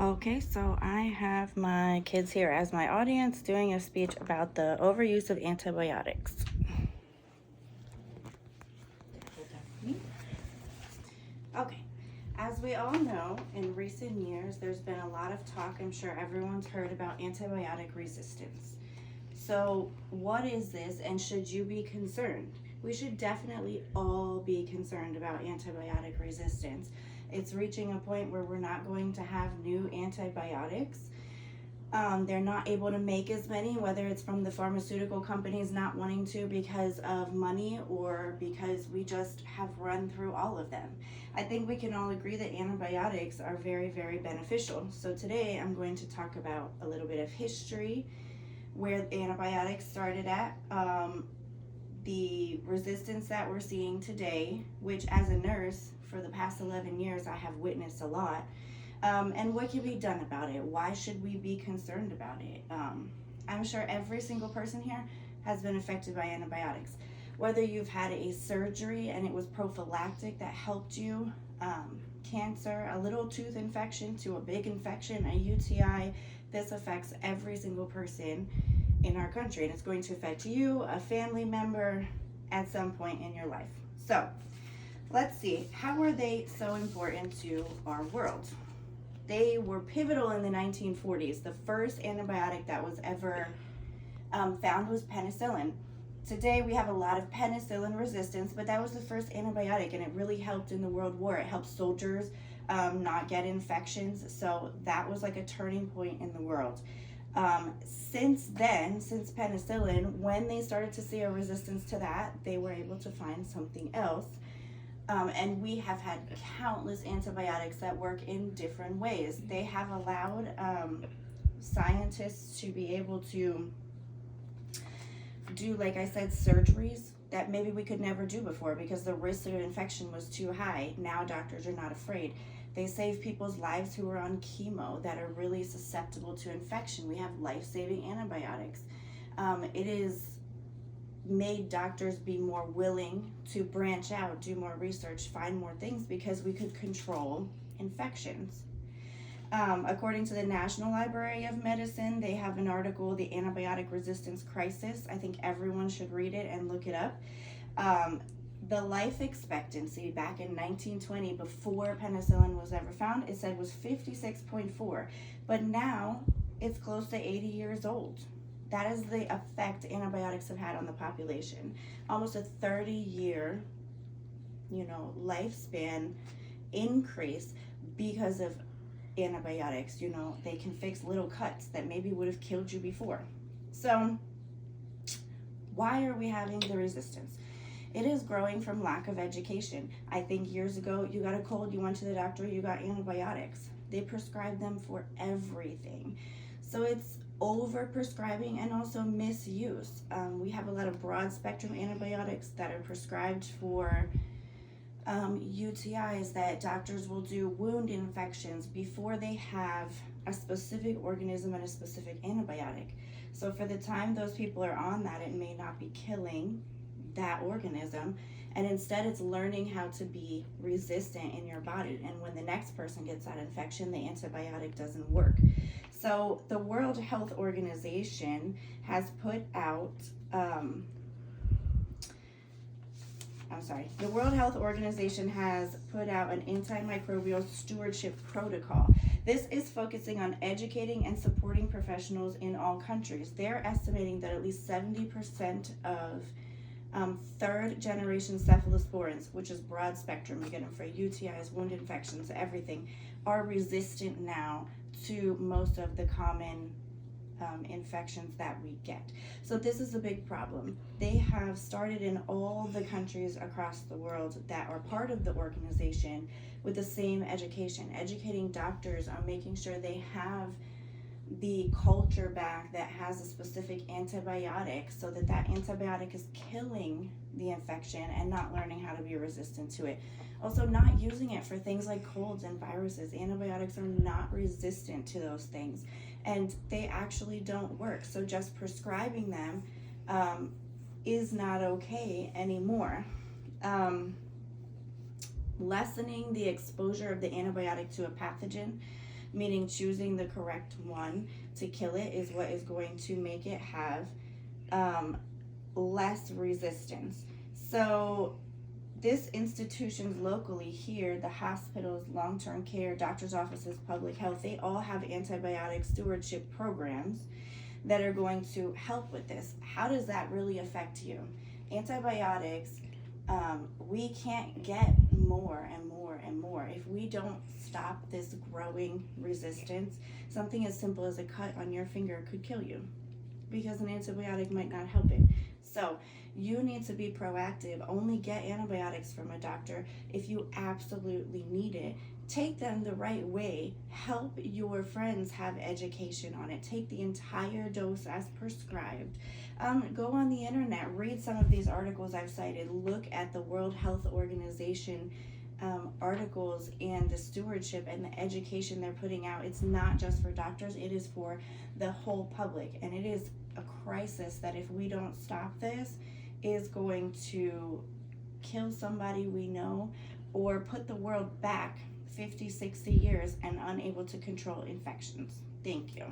Okay, so I have my kids here as my audience doing a speech about the overuse of antibiotics. Okay, as we all know, in recent years, there's been a lot of talk, I'm sure everyone's heard about antibiotic resistance. So, what is this, and should you be concerned? We should definitely all be concerned about antibiotic resistance. It's reaching a point where we're not going to have new antibiotics. They're not able to make as many, whether it's from the pharmaceutical companies not wanting to because of money or because we just have run through all of them. I think we can all agree that antibiotics are very, very beneficial. So today I'm going to talk about a little bit of history, where antibiotics started at, the resistance that we're seeing today, which as a nurse for the past 11 years I have witnessed a lot, and what can be done about it. Why should we be concerned about it? I'm sure every single person here has been affected by antibiotics. Whether you've had a surgery and it was prophylactic that helped you, cancer, a little tooth infection to a big infection, a UTI, this affects every single person in our country, and it's going to affect you, a family member, at some point in your life. So let's see, how are they so important to our world? They were pivotal in the 1940s. The first antibiotic that was ever found was penicillin. Today we have a lot of penicillin resistance, but that was the first antibiotic, and it really helped in the World War. It helped soldiers not get infections, so that was like a turning point in the world. Since then, since penicillin, when they started to see a resistance to that, they were able to find something else. And we have had countless antibiotics that work in different ways. They have allowed scientists to be able to do, like I said, surgeries that maybe we could never do before because the risk of infection was too high. Now doctors are not afraid. They save people's lives who are on chemo that are really susceptible to infection. We have life-saving antibiotics. It is made doctors be more willing to branch out, do more research, find more things because we could control infections. According to the National Library of Medicine, they have an article, The Antibiotic Resistance Crisis. I think everyone should read it and look it up. The life expectancy back in 1920, before penicillin was ever found, it said was 56.4, but now it's close to 80 years old. That is the effect antibiotics have had on the population. Almost a 30-year, lifespan increase because of antibiotics. They can fix little cuts that maybe would have killed you before. So why are we having the resistance? It is growing from lack of education. I think years ago, you got a cold, you went to the doctor, you got antibiotics. They prescribed them for everything. So it's over prescribing and also misuse. We have a lot of broad spectrum antibiotics that are prescribed for UTIs, that doctors will do wound infections before they have a specific organism and a specific antibiotic. So for the time those people are on that, it may not be killing that organism, and instead it's learning how to be resistant in your body, and when the next person gets that infection, the antibiotic doesn't work. So the World Health Organization has put out the World Health Organization has put out an antimicrobial stewardship protocol. This is focusing on educating and supporting professionals in all countries. They're estimating that at least 70% of third generation cephalosporins, which is broad spectrum, you get them for UTIs, wound infections, everything, are resistant now to most of the common infections that we get. So this is a big problem. They have started in all the countries across the world that are part of the organization with the same education, educating doctors on making sure they have the culture back that has a specific antibiotic, so that that antibiotic is killing the infection and not learning how to be resistant to it. Also, not using it for things like colds and viruses. Antibiotics are not resistant to those things, and they actually don't work. So just prescribing them is not okay anymore. Lessening the exposure of the antibiotic to a pathogen. meaning choosing the correct one to kill it is what is going to make it have less resistance. So this institutions locally here, the hospitals, long-term care, doctor's offices, public health, they all have antibiotic stewardship programs that are going to help with this. How does that really affect you? Antibiotics, we can't get more and more and more. If we don't stop this growing resistance, something as simple as a cut on your finger could kill you because an antibiotic might not help it. So you need to be proactive. Only get antibiotics from a doctor if you absolutely need it. Take them the right way. Help your friends have education on it. Take the entire dose as prescribed. Go on the internet, read some of these articles I've cited. Look at the World Health Organization articles and the stewardship and the education they're putting out. It's not just for doctors, it is for the whole public. And it is a crisis that if we don't stop this, is going to kill somebody we know or put the world back 50, 60 years and unable to control infections. Thank you.